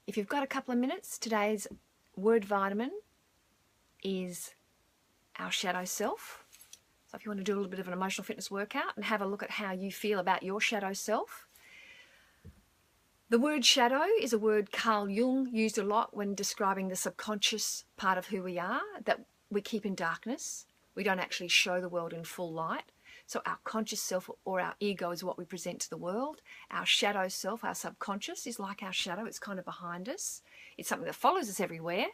if you've got a couple of minutes, today's word vitamin is our shadow self. So if you want to do a little bit of an emotional fitness workout and have a look at how you feel about your shadow self. The word shadow is a word Carl Jung used a lot when describing the subconscious part of who we are, that we keep in darkness. We don't actually show the world in full light. So our conscious self or our ego is what we present to the world. Our shadow self, our subconscious, is like our shadow. It's kind of behind us. It's something that follows us everywhere.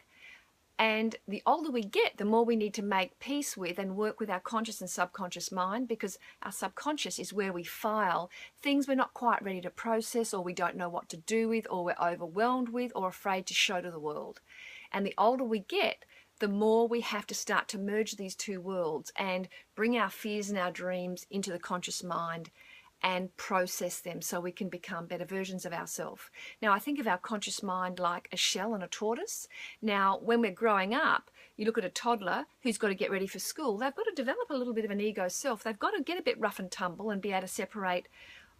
And the older we get, the more we need to make peace with and work with our conscious and subconscious mind, because our subconscious is where we file things we're not quite ready to process, or we don't know what to do with, or we're overwhelmed with, or afraid to show to the world. And the older we get, the more we have to start to merge these two worlds and bring our fears and our dreams into the conscious mind and process them so we can become better versions of ourselves. Now, I think of our conscious mind like a shell and a tortoise. Now, when we're growing up, you look at a toddler who's got to get ready for school. They've got to develop a little bit of an ego self. They've got to get a bit rough and tumble and be able to separate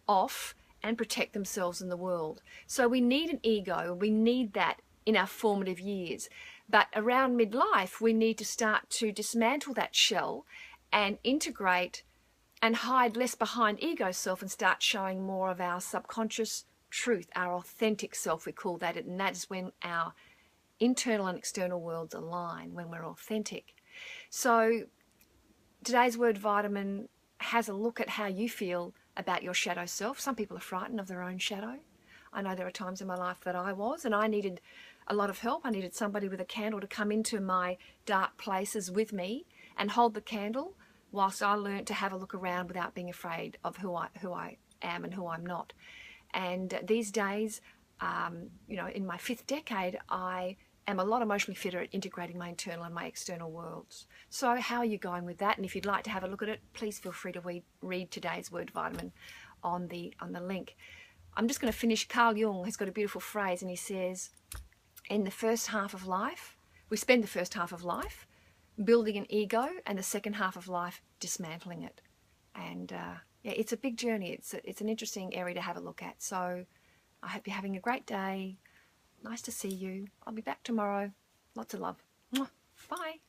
off and protect themselves in the world. So we need an ego. We need that in our formative years. But around midlife, we need to start to dismantle that shell and integrate and hide less behind ego self and start showing more of our subconscious truth, our authentic self, we call that. And that is when our internal and external worlds align, when we're authentic. So today's word vitamin has a look at how you feel about your shadow self. Some people are frightened of their own shadow. I know there are times in my life that I was, and I needed a lot of help. I needed somebody with a candle to come into my dark places with me and hold the candle whilst I learned to have a look around without being afraid of who I am and who I'm not. And these days, in my 5th decade, I am a lot emotionally fitter at integrating my internal and my external worlds. So how are you going with that? And if you'd like to have a look at it, please feel free to read today's word vitamin on the link. I'm just going to finish. Carl Jung has got a beautiful phrase, and he says, in the first half of life, we spend the first half of life building an ego, and the second half of life dismantling it. And yeah, it's a big journey. It's an interesting area to have a look at. So I hope you're having a great day. Nice to see you. I'll be back tomorrow. Lots of love. Mwah. Bye.